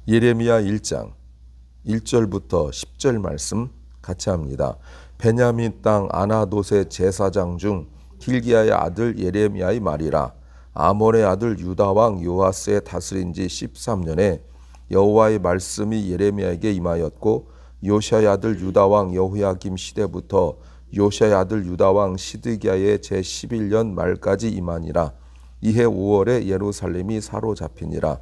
예레미야 1장 1절부터 10절 말씀 같이 합니다. 베냐민 땅 아나돗의 제사장 중 hil기야의 아들 예레미야의 말이라. 아몬의 아들 유다 왕 요아스의 다스린 지 13년에 여호와의 말씀이 예레미야에게 임하였고, 요시아의 아들 유다 왕 여호야김 시대부터 요시아의 아들 유다 왕 시드기야의 제11년 말까지 임하니라. 이해 5월에 예루살렘이 사로잡히니라.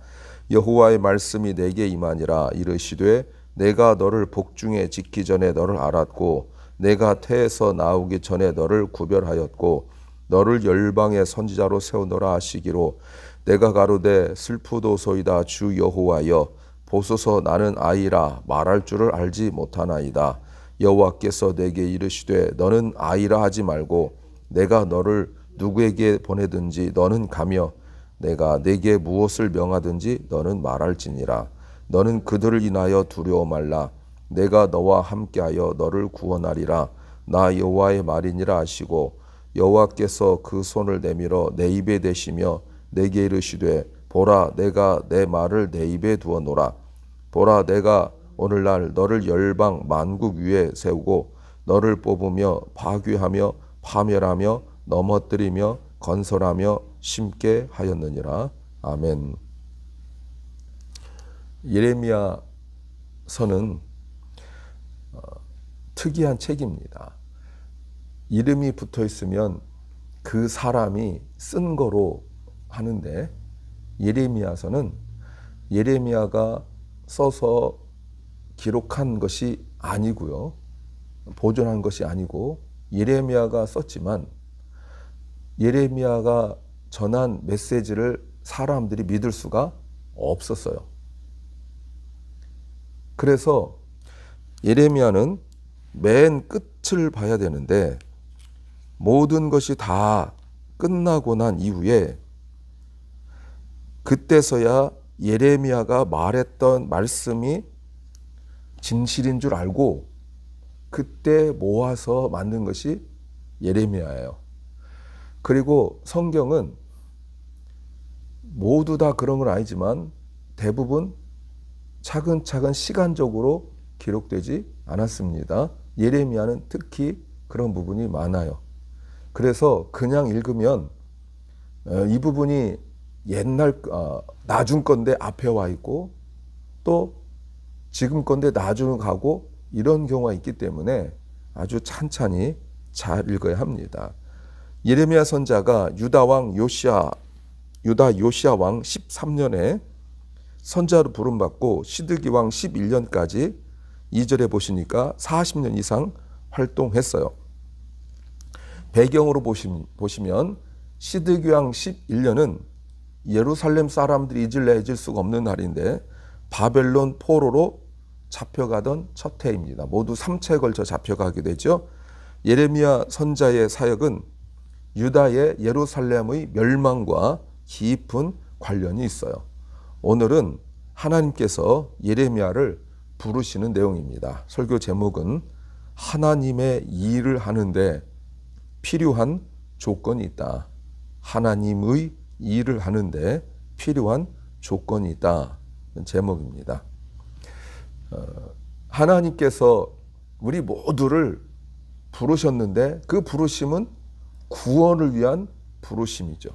여호와의 말씀이 내게 임하니라. 이르시되 내가 너를 복중에 짓기 전에 너를 알았고, 내가 태에서 나오기 전에 너를 구별하였고, 너를 열방의 선지자로 세우노라 하시기로, 내가 가로되 슬프도소이다 주 여호와여, 보소서 나는 아이라 말할 줄을 알지 못하나이다. 여호와께서 내게 이르시되 너는 아이라 하지 말고 내가 너를 누구에게 보내든지 너는 가며 내가 내게 무엇을 명하든지 너는 말할지니라. 너는 그들을 인하여 두려워 말라. 내가 너와 함께하여 너를 구원하리라. 나 여호와의 말이니라 하시고, 여호와께서 그 손을 내밀어 내 입에 대시며 내게 이르시되 보라 내가 내 말을 내 입에 두어노라. 보라 내가 오늘날 너를 열방 만국 위에 세우고 너를 뽑으며 파괴하며 파멸하며 넘어뜨리며 건설하며 심게 하였느니라. 아멘. 예레미야서는 특이한 책입니다. 이름이 붙어 있으면 그 사람이 쓴 거로 하는데, 예레미야서는 예레미야가 써서 기록한 것이 아니고요, 보존한 것이 아니고, 예레미야가 썼지만 예레미야가 전한 메시지를 사람들이 믿을 수가 없었어요. 그래서 예레미야는 맨 끝을 봐야 되는데, 모든 것이 다 끝나고 난 이후에 그때서야 예레미야가 말했던 말씀이 진실인 줄 알고 그때 모아서 만든 것이 예레미야예요. 그리고 성경은 모두 다 그런 건 아니지만 대부분 차근차근 시간적으로 기록되지 않았습니다. 예레미야는 특히 그런 부분이 많아요. 그래서 그냥 읽으면 이 부분이 옛날 나중 건데 앞에 와 있고, 또 지금 건데 나중 가고, 이런 경우가 있기 때문에 아주 찬찬히 잘 읽어야 합니다. 예레미야 선자가 유다 요시야 왕 13년에 선자로 부름받고 시드기 왕 11년까지 2절에 보시니까 40년 이상 활동했어요. 배경으로 보시면 시드기 왕 11년은 예루살렘 사람들이 잊을 수가 없는 날인데, 바벨론 포로로 잡혀가던 첫 해입니다. 모두 3차에 걸쳐 잡혀가게 되죠. 예레미야 선자의 사역은 유다의 예루살렘의 멸망과 깊은 관련이 있어요. 오늘은 하나님께서 예레미야를 부르시는 내용입니다. 설교 제목은 하나님의 일을 하는데 필요한 조건이 있다. 하나님의 일을 하는데 필요한 조건이 있다. 제목입니다. 하나님께서 우리 모두를 부르셨는데 그 부르심은 구원을 위한 부르심이죠.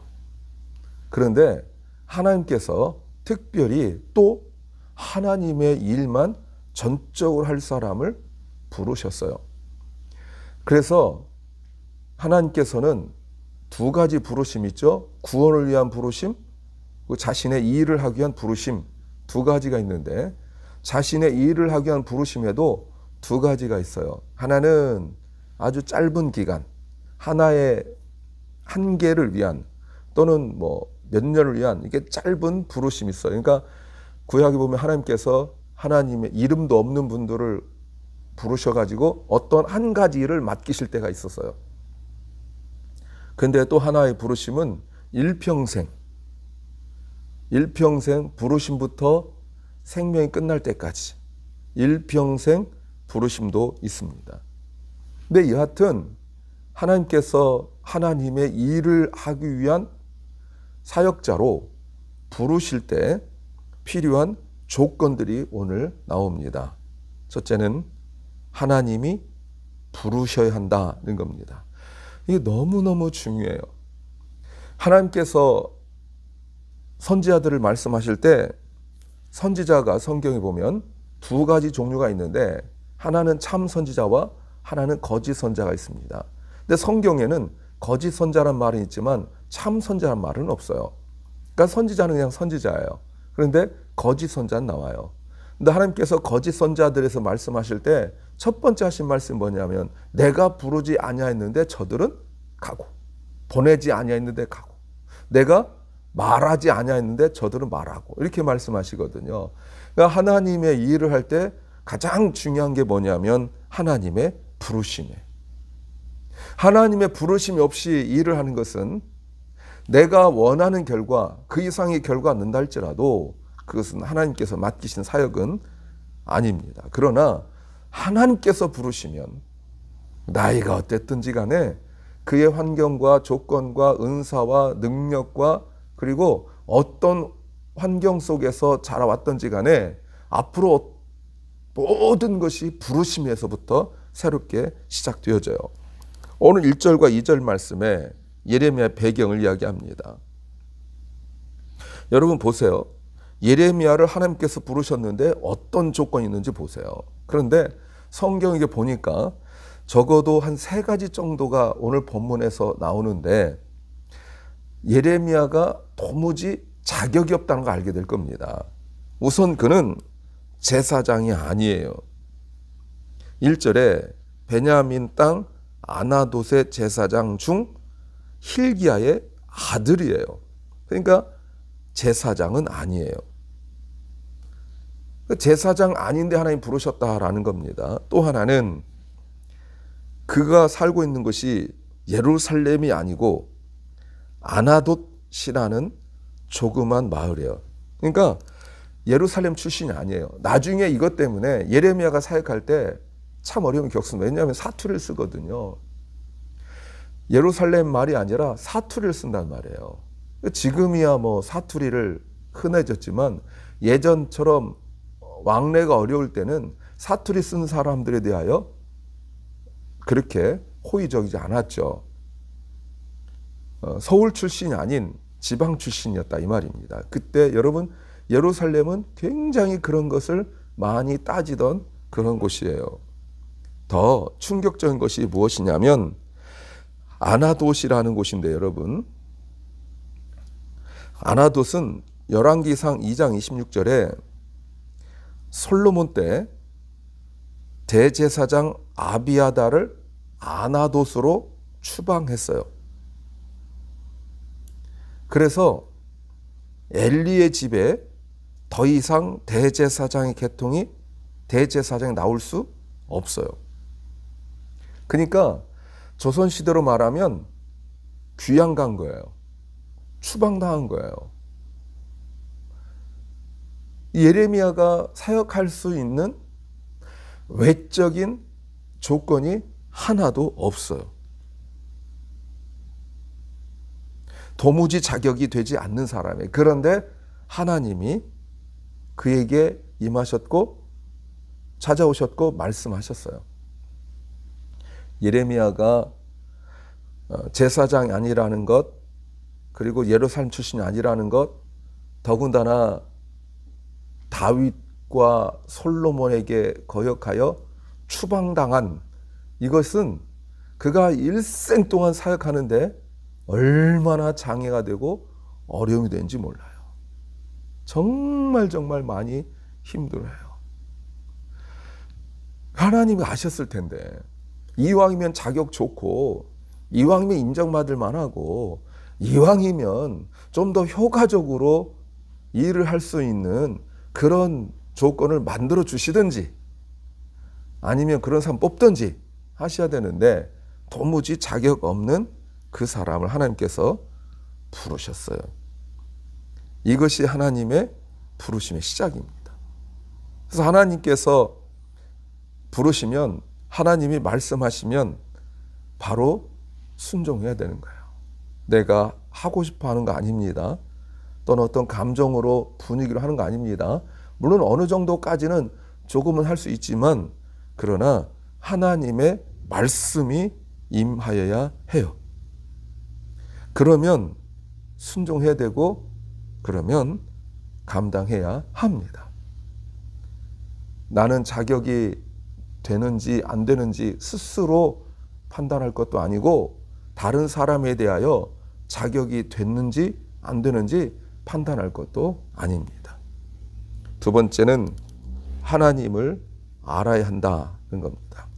그런데 하나님께서 특별히 또 하나님의 일만 전적으로 할 사람을 부르셨어요. 그래서 하나님께서는 두 가지 부르심이 있죠. 구원을 위한 부르심, 자신의 일을 하기 위한 부르심, 두 가지가 있는데, 자신의 일을 하기 위한 부르심에도 두 가지가 있어요. 하나는 아주 짧은 기간, 하나의 한계를 위한, 또는 몇 년을 위한, 이게 짧은 부르심이 있어요. 그러니까 구약에 보면 하나님께서 하나님의 이름도 없는 분들을 부르셔가지고 어떤 한 가지 일을 맡기실 때가 있었어요. 근데 또 하나의 부르심은 일평생 부르심부터 생명이 끝날 때까지 일평생 부르심도 있습니다. 근데 여하튼 하나님께서 하나님의 일을 하기 위한 사역자로 부르실 때 필요한 조건들이 오늘 나옵니다. 첫째는 하나님이 부르셔야 한다는 겁니다. 이게 너무너무 중요해요. 하나님께서 선지자들을 말씀하실 때 선지자가 성경에 보면 두 가지 종류가 있는데 하나는 참 선지자와 하나는 거짓 선자가 있습니다. 근데 성경에는 거짓 선자란 말은 있지만 참 선자란 말은 없어요. 그러니까 선지자는 그냥 선지자예요. 그런데 거짓 선자는 나와요. 근데 하나님께서 거짓 선자들에서 말씀하실 때 첫 번째 하신 말씀이 뭐냐면 내가 부르지 아니하였는데 저들은 가고 보내지 아니하였는데 가고 내가 말하지 아니하였는데 저들은 말하고 이렇게 말씀하시거든요. 그러니까 하나님의 일을 할 때 가장 중요한 게 뭐냐면 하나님의 부르심이에요. 하나님의 부르심이 없이 일을 하는 것은 내가 원하는 결과 그 이상의 결과가 는다 할지라도 그것은 하나님께서 맡기신 사역은 아닙니다. 그러나 하나님께서 부르시면 나이가 어땠든지 간에 그의 환경과 조건과 은사와 능력과 그리고 어떤 환경 속에서 자라왔던지 간에 앞으로 모든 것이 부르심에서부터 새롭게 시작되어져요. 오늘 1절과 2절 말씀에 예레미야 배경을 이야기합니다. 여러분 보세요. 예레미야를 하나님께서 부르셨는데 어떤 조건이 있는지 보세요. 그런데 성경에 보니까 적어도 한 3가지 정도가 오늘 본문에서 나오는데 예레미야가 도무지 자격이 없다는 걸 알게 될 겁니다. 우선 그는 제사장이 아니에요. 1절에 베냐민 땅 아나돗의 제사장 중 힐기야의 아들이에요. 그러니까 제사장은 아니에요. 제사장 아닌데 하나님 부르셨다라는 겁니다. 또 하나는 그가 살고 있는 것이 예루살렘이 아니고 아나돗이라는 조그만 마을이에요. 그러니까 예루살렘 출신이 아니에요. 나중에 이것 때문에 예레미야가 사역할 때 참 어려움을 겪습니다. 왜냐하면 사투리를 쓰거든요. 예루살렘 말이 아니라 사투리를 쓴단 말이에요. 지금이야 뭐 사투리를 흔해졌지만 예전처럼 왕래가 어려울 때는 사투리 쓴 사람들에 대하여 그렇게 호의적이지 않았죠. 서울 출신이 아닌 지방 출신이었다 이 말입니다. 그때 여러분 예루살렘은 굉장히 그런 것을 많이 따지던 그런 곳이에요. 더 충격적인 것이 무엇이냐면 아나돗이라는 곳인데 여러분 아나돗은 열왕기상 2장 26절에 솔로몬 때 대제사장 아비아다를 아나돗으로 추방했어요. 그래서 엘리의 집에 더 이상 대제사장의 계통이 대제사장이 나올 수 없어요. 그러니까 조선시대로 말하면 귀양 간 거예요. 추방당한 거예요. 예레미야가 사역할 수 있는 외적인 조건이 하나도 없어요. 도무지 자격이 되지 않는 사람이에요. 그런데 하나님이 그에게 임하셨고 찾아오셨고 말씀하셨어요. 예레미야가 제사장이 아니라는 것 그리고 예루살렘 출신이 아니라는 것 더군다나 다윗과 솔로몬에게 거역하여 추방당한 이것은 그가 일생 동안 사역하는데 얼마나 장애가 되고 어려움이 되는지 몰라요. 정말 많이 힘들어요. 하나님이 아셨을 텐데 이왕이면 자격 좋고 이왕이면 인정받을 만하고 이왕이면 좀 더 효과적으로 일을 할 수 있는 그런 조건을 만들어 주시든지 아니면 그런 사람 뽑든지 하셔야 되는데 도무지 자격 없는 그 사람을 하나님께서 부르셨어요. 이것이 하나님의 부르심의 시작입니다. 그래서 하나님께서 부르시면 하나님이 말씀하시면 바로 순종해야 되는 거예요. 내가 하고 싶어 하는 거 아닙니다. 또는 어떤 감정으로 분위기로 하는 거 아닙니다. 물론 어느 정도까지는 조금은 할 수 있지만 그러나 하나님의 말씀이 임하여야 해요. 그러면 순종해야 되고 그러면 감당해야 합니다. 나는 자격이 되는지 안 되는지 스스로 판단할 것도 아니고 다른 사람에 대하여 자격이 됐는지 안 되는지 판단할 것도 아닙니다. 두 번째는 하나님을 알아야 한다는 겁니다.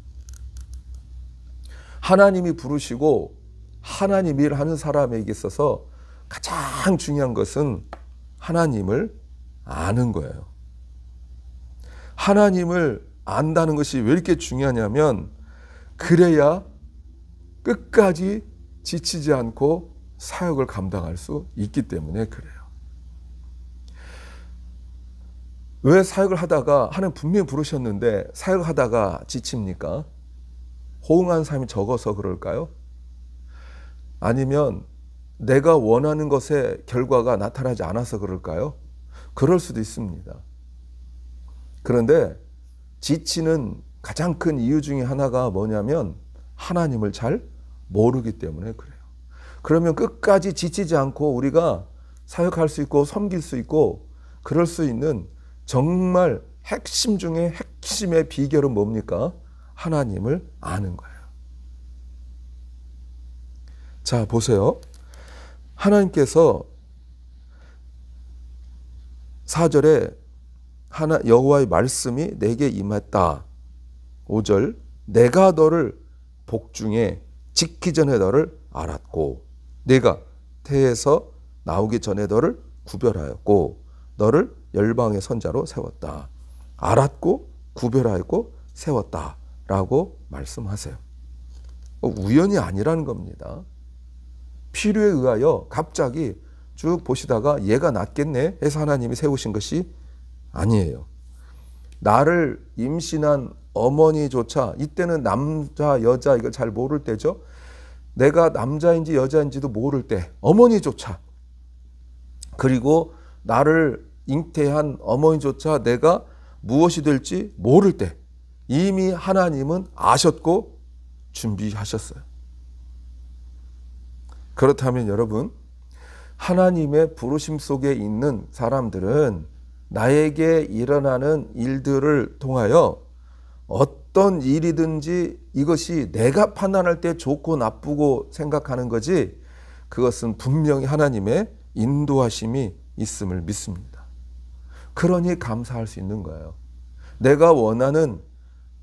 하나님이 부르시고 하나님 일 하는 사람에게 있어서 가장 중요한 것은 하나님을 아는 거예요. 하나님을 안다는 것이 왜 이렇게 중요하냐면 그래야 끝까지 지치지 않고 사역을 감당할 수 있기 때문에 그래요. 왜 사역을 하다가 하나님 분명히 부르셨는데 사역을 하다가 지칩니까? 호응하는 사람이 적어서 그럴까요? 아니면 내가 원하는 것의 결과가 나타나지 않아서 그럴까요? 그럴 수도 있습니다. 그런데 지치는 가장 큰 이유 중에 하나가 뭐냐면 하나님을 잘 모르기 때문에 그래요. 그러면 끝까지 지치지 않고 우리가 사역할 수 있고 섬길 수 있고 그럴 수 있는 정말 핵심 중에 핵심의 비결은 뭡니까? 하나님을 아는 거예요. 자, 보세요. 하나님께서 4절에 여호와의 말씀이 내게 임했다. 5절 내가 너를 복중에 짓기 전에 너를 알았고 내가 태에서 나오기 전에 너를 구별하였고 너를 열방의 선자로 세웠다. 알았고 구별하였고 세웠다 라고 말씀하세요. 우연이 아니라는 겁니다. 필요에 의하여 갑자기 쭉 보시다가 얘가 낫겠네 해서 하나님이 세우신 것이 아니에요. 나를 임신한 어머니조차 이때는 남자 여자 이걸 잘 모를 때죠. 내가 남자인지 여자인지도 모를 때 어머니조차 그리고 나를 잉태한 어머니조차 내가 무엇이 될지 모를 때 이미 하나님은 아셨고 준비하셨어요. 그렇다면 여러분 하나님의 부르심 속에 있는 사람들은 나에게 일어나는 일들을 통하여 어떤 일이든지 이것이 내가 판단할 때 좋고 나쁘고 생각하는 거지 그것은 분명히 하나님의 인도하심이 있음을 믿습니다. 그러니 감사할 수 있는 거예요. 내가 원하는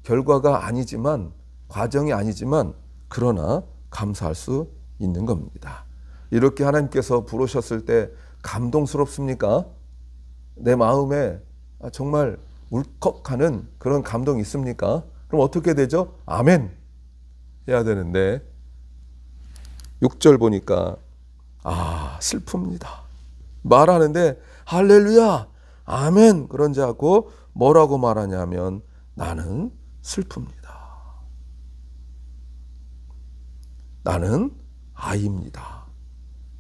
결과가 아니지만 과정이 아니지만 그러나 감사할 수 있는 겁니다. 이렇게 하나님께서 부르셨을 때 감동스럽습니까? 내 마음에 정말 울컥하는 그런 감동이 있습니까? 그럼 어떻게 되죠? 아멘 해야 되는데 6절 보니까 슬픕니다. 말하는데 할렐루야 아멘 그런지 않고 뭐라고 말하냐면 나는 슬픕니다. 나는 아이입니다.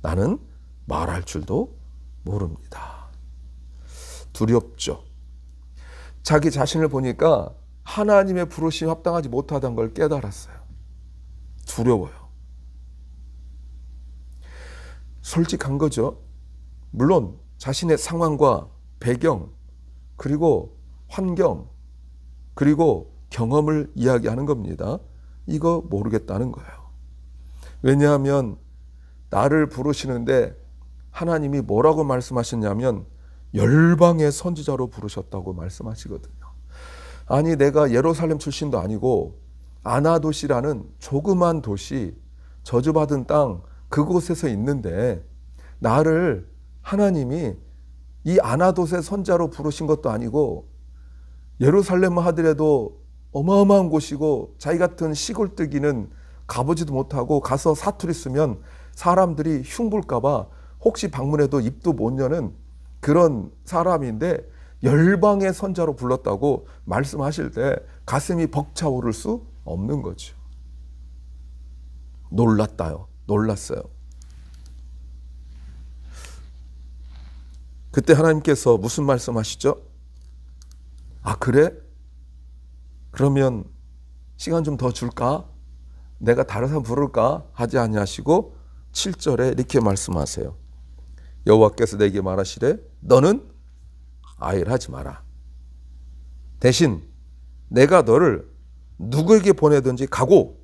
나는 말할 줄도 모릅니다. 두렵죠. 자기 자신을 보니까 하나님의 부르심에 합당하지 못하다는 걸 깨달았어요. 두려워요. 솔직한 거죠. 물론 자신의 상황과 배경 그리고 환경 그리고 경험을 이야기하는 겁니다. 이거 모르겠다는 거예요. 왜냐하면 나를 부르시는데 하나님이 뭐라고 말씀하셨냐면 열방의 선지자로 부르셨다고 말씀하시거든요. 아니 내가 예루살렘 출신도 아니고 아나도시라는 조그만 도시 저주받은 땅 그곳에서 있는데 나를 하나님이 이 아나도스의 선자로 부르신 것도 아니고 예루살렘 하더라도 어마어마한 곳이고 자기 같은 시골뜨기는 가보지도 못하고 가서 사투리 쓰면 사람들이 흉볼까 봐 혹시 방문해도 입도 못 여는 그런 사람인데 열방의 선자로 불렀다고 말씀하실 때 가슴이 벅차오를 수 없는 거죠. 놀랐어요. 그때 하나님께서 무슨 말씀하시죠? 아, 그래? 그러면 시간 좀 더 줄까? 내가 다른 사람 부를까? 하지 아니하시고 7절에 이렇게 말씀하세요. 여호와께서 내게 말하시되 너는 아일하지 마라. 대신 내가 너를 누구에게 보내든지 가고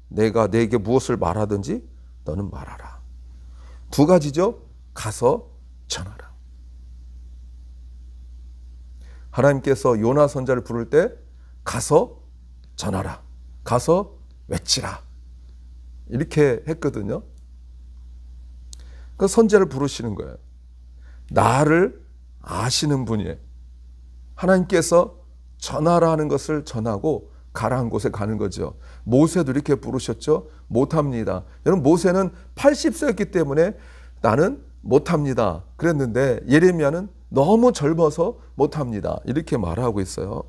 내가 네게 무엇을 말하든지 너는 말하라. 두 가지죠. 가서 전하라. 하나님께서 요나 선자를 부를 때 가서 전하라. 가서 외치라. 이렇게 했거든요. 그 선자를 부르시는 거예요. 나를 아시는 분이에요. 하나님께서 전하라 하는 것을 전하고 가라 한 곳에 가는 거죠. 모세도 이렇게 부르셨죠. 못합니다. 여러분, 모세는 80세였기 때문에 나는 못합니다 그랬는데 예레미야는 너무 젊어서 못합니다 이렇게 말하고 있어요.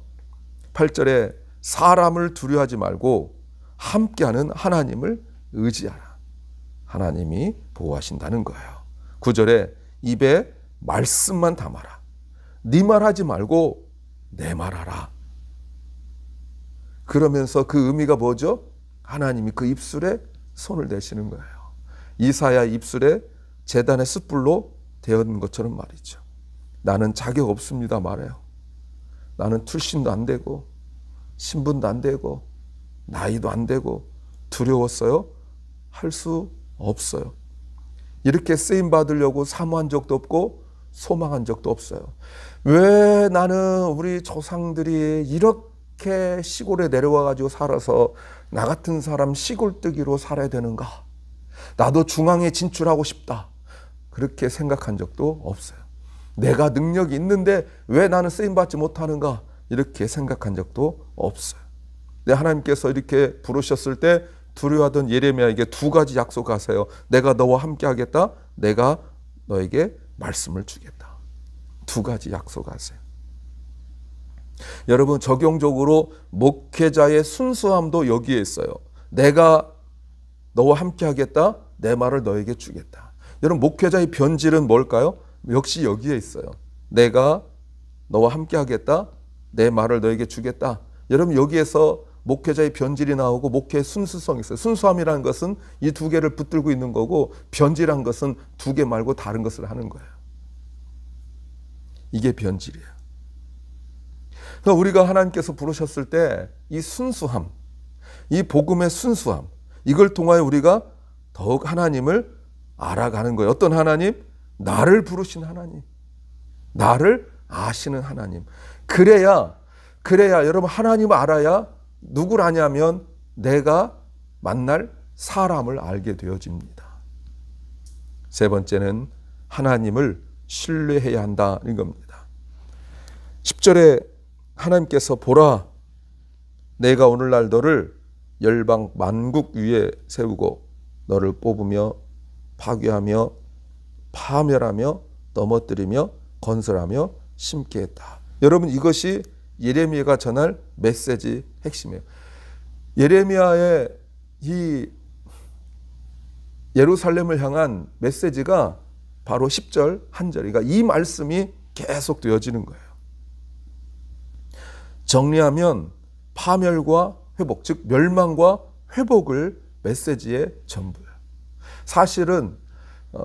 8절에 사람을 두려워하지 말고 함께하는 하나님을 의지하라. 하나님이 보호하신다는 거예요. 9절에 입에 말씀만 담아라. 네 말하지 말고 내 말하라. 그러면서 그 의미가 뭐죠? 하나님이 그 입술에 손을 대시는 거예요. 이사야 입술에 제단의 숯불로 되었는 것처럼 말이죠. 나는 자격 없습니다 말해요. 나는 출신도 안 되고 신분도 안 되고 나이도 안 되고 두려웠어요? 할 수 없어요. 이렇게 쓰임 받으려고 사모한 적도 없고 소망한 적도 없어요. 왜 나는 우리 조상들이 이렇게 시골에 내려와 가지고 살아서 나 같은 사람 시골뜨기로 살아야 되는가? 나도 중앙에 진출하고 싶다. 그렇게 생각한 적도 없어요. 내가 능력이 있는데 왜 나는 쓰임받지 못하는가? 이렇게 생각한 적도 없어요. 하나님께서 이렇게 부르셨을 때 두려워하던 예레미야에게 두 가지 약속하세요. 내가 너와 함께 하겠다. 내가 너에게 말씀을 주겠다. 두 가지 약속하세요. 여러분, 적용적으로 목회자의 순수함도 여기에 있어요. 내가 너와 함께 하겠다. 내 말을 너에게 주겠다. 여러분, 목회자의 변질은 뭘까요? 역시 여기에 있어요. 내가 너와 함께 하겠다. 내 말을 너에게 주겠다. 여러분, 여기에서 목회자의 변질이 나오고 목회의 순수성이 있어요. 순수함이라는 것은 이 두 개를 붙들고 있는 거고 변질한 것은 두 개 말고 다른 것을 하는 거예요. 이게 변질이에요. 그러니까 우리가 하나님께서 부르셨을 때 이 순수함, 이 복음의 순수함, 이걸 통하여 우리가 더욱 하나님을 알아가는 거예요. 어떤 하나님? 나를 부르신 하나님. 나를 아시는 하나님. 그래야 여러분, 하나님을 알아야 누굴 아냐면 내가 만날 사람을 알게 되어집니다. 세 번째는 하나님을 신뢰해야 한다는 겁니다. 10절에 하나님께서 보라, 내가 오늘날 너를 열방 만국 위에 세우고 너를 뽑으며 파괴하며 파멸하며 넘어뜨리며 건설하며 심게 했다. 여러분, 이것이 예레미야가 전할 메시지 핵심이에요. 예레미야의 이 예루살렘을 향한 메시지가 바로 10절 한 절, 그러니까 이 말씀이 계속 되어지는 거예요. 정리하면 파멸과 회복, 즉 멸망과 회복을 메시지의 전부예요. 사실은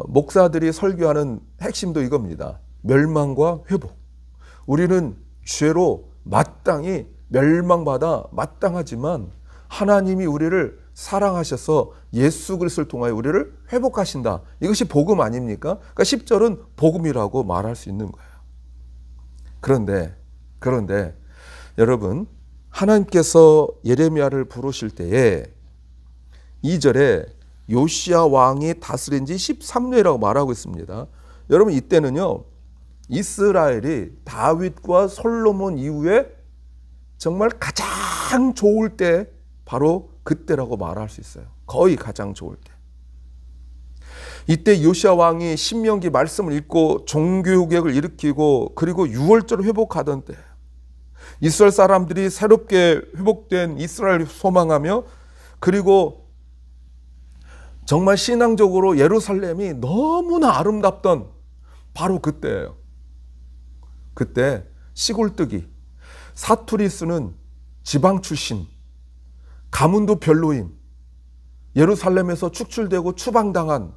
목사들이 설교하는 핵심도 이겁니다. 멸망과 회복. 우리는 죄로 마땅히 멸망받아 마땅하지만 하나님이 우리를 사랑하셔서 예수 그리스도를 통하여 우리를 회복하신다. 이것이 복음 아닙니까? 그러니까 10절은 복음이라고 말할 수 있는 거예요. 그런데 여러분, 하나님께서 예레미야를 부르실 때에 2절에 요시야 왕이 다스린 지 13년이라고 말하고 있습니다. 여러분, 이때는요, 이스라엘이 다윗과 솔로몬 이후에 정말 가장 좋을 때 바로 그때라고 말할 수 있어요. 거의 가장 좋을 때. 이때 요시야 왕이 신명기 말씀을 읽고 종교개혁을 일으키고 그리고 유월절을 회복하던 때, 이스라엘 사람들이 새롭게 회복된 이스라엘을 소망하며 그리고 정말 신앙적으로 예루살렘이 너무나 아름답던 바로 그때예요. 그때 시골뜨기, 사투리스는 지방 출신, 가문도 별로인, 예루살렘에서 축출되고 추방당한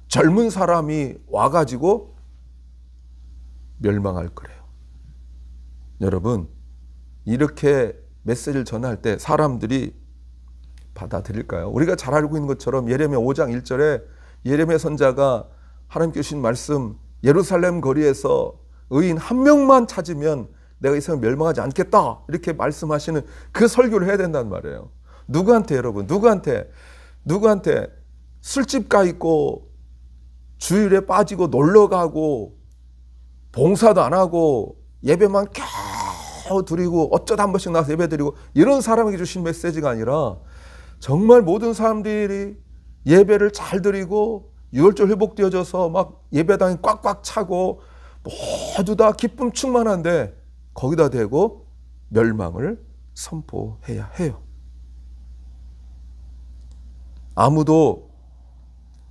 젊은 사람이 와가지고 멸망할 거래요. 여러분, 이렇게 메시지를 전할 때 사람들이 받아들일까요? 우리가 잘 알고 있는 것처럼 예레미야 5장 1절에 예레미야 선지자가 하나님께 주신 말씀, 예루살렘 거리에서 의인 한 명만 찾으면 내가 이 세상 멸망하지 않겠다, 이렇게 말씀하시는 그 설교를 해야 된다는 말이에요. 누구한테, 여러분? 누구한테 술집 가 있고 주일에 빠지고 놀러 가고 봉사도 안 하고 예배만 겨우 드리고 어쩌다 한 번씩 나와서 예배 드리고 이런 사람에게 주신 메시지가 아니라 정말 모든 사람들이 예배를 잘 드리고 유월절 회복되어져서 막 예배당이 꽉꽉 차고 모두 다 기쁨 충만한데 거기다 대고 멸망을 선포해야 해요. 아무도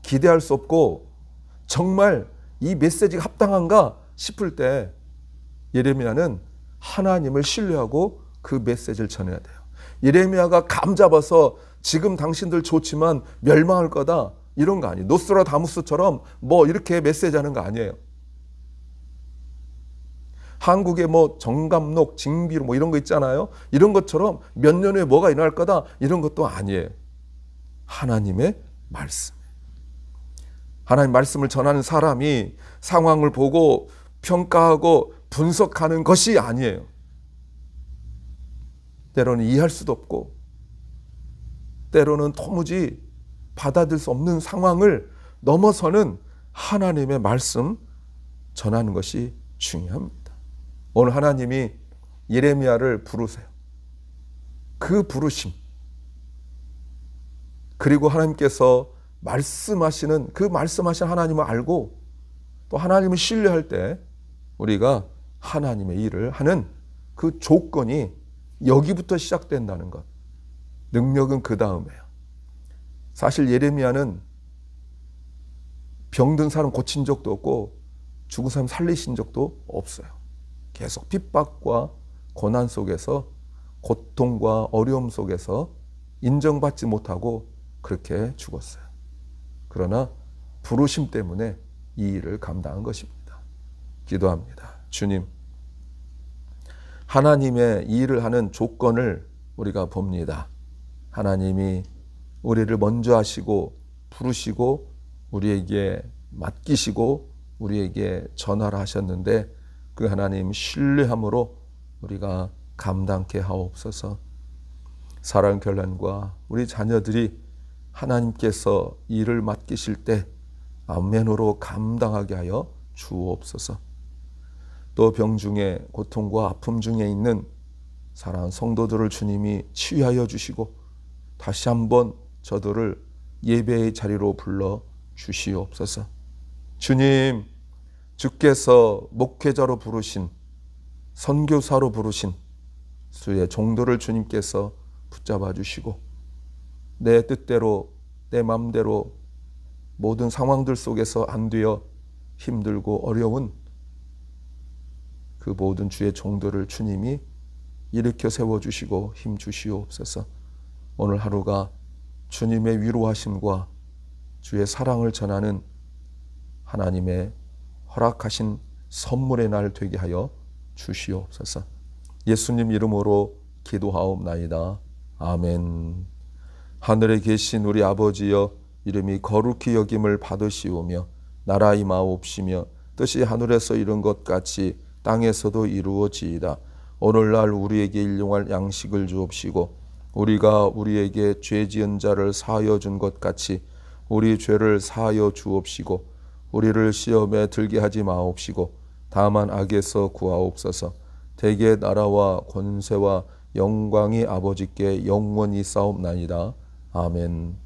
기대할 수 없고 정말 이 메시지가 합당한가 싶을 때 예레미야는 하나님을 신뢰하고 그 메시지를 전해야 돼요. 예레미야가 감 잡아서 지금 당신들 좋지만 멸망할 거다 이런 거 아니에요. 노스트라다무스처럼 뭐 이렇게 메시지하는 거 아니에요. 한국에 뭐 정감록, 징비로 뭐 이런 거 있잖아요. 이런 것처럼 몇 년 후에 뭐가 일어날 거다 이런 것도 아니에요. 하나님의 말씀. 하나님 말씀을 전하는 사람이 상황을 보고 평가하고 분석하는 것이 아니에요. 때로는 이해할 수도 없고 때로는 도무지 받아들일 수 없는 상황을 넘어서는 하나님의 말씀 전하는 것이 중요합니다. 오늘 하나님이 예레미야를 부르세요. 그 부르심, 그리고 하나님께서 말씀하시는 그 말씀하신 하나님을 알고 또 하나님을 신뢰할 때 우리가 하나님의 일을 하는 그 조건이 여기부터 시작된다는 것. 능력은 그 다음에요. 사실 예레미야는 병든 사람 고친 적도 없고 죽은 사람 살리신 적도 없어요. 계속 핍박과 고난 속에서 고통과 어려움 속에서 인정받지 못하고 그렇게 죽었어요. 그러나 부르심 때문에 이 일을 감당한 것입니다. 기도합니다. 주님, 하나님의 이 일을 하는 조건을 우리가 봅니다. 하나님이 우리를 먼저 하시고 부르시고 우리에게 맡기시고 우리에게 전화를 하셨는데 그 하나님 신뢰함으로 우리가 감당케 하옵소서. 사랑 결란과 우리 자녀들이 하나님께서 일을 맡기실 때 아멘으로 감당하게 하여 주옵소서. 또 병중에 고통과 아픔 중에 있는 사랑하는 성도들을 주님이 치유하여 주시고 다시 한번 저들을 예배의 자리로 불러 주시옵소서. 주님, 주께서 목회자로 부르신 선교사로 부르신 주의 종도를 주님께서 붙잡아 주시고 내 뜻대로 내 마음대로 모든 상황들 속에서 안 되어 힘들고 어려운 그 모든 주의 종들을 주님이 일으켜 세워주시고 힘 주시옵소서. 오늘 하루가 주님의 위로하심과 주의 사랑을 전하는 하나님의 허락하신 선물의 날 되게 하여 주시옵소서. 예수님 이름으로 기도하옵나이다. 아멘. 하늘에 계신 우리 아버지여, 이름이 거룩히 여김을 받으시오며 나라 임하옵시며 뜻이 하늘에서 이룬 것 같이 땅에서도 이루어지이다. 오늘날 우리에게 일용할 양식을 주옵시고 우리가 우리에게 죄 지은 자를 사하여 준 것 같이 우리 죄를 사하여 주옵시고 우리를 시험에 들게 하지 마옵시고 다만 악에서 구하옵소서. 대개 나라와 권세와 영광이 아버지께 영원히 싸움나이다. 아멘.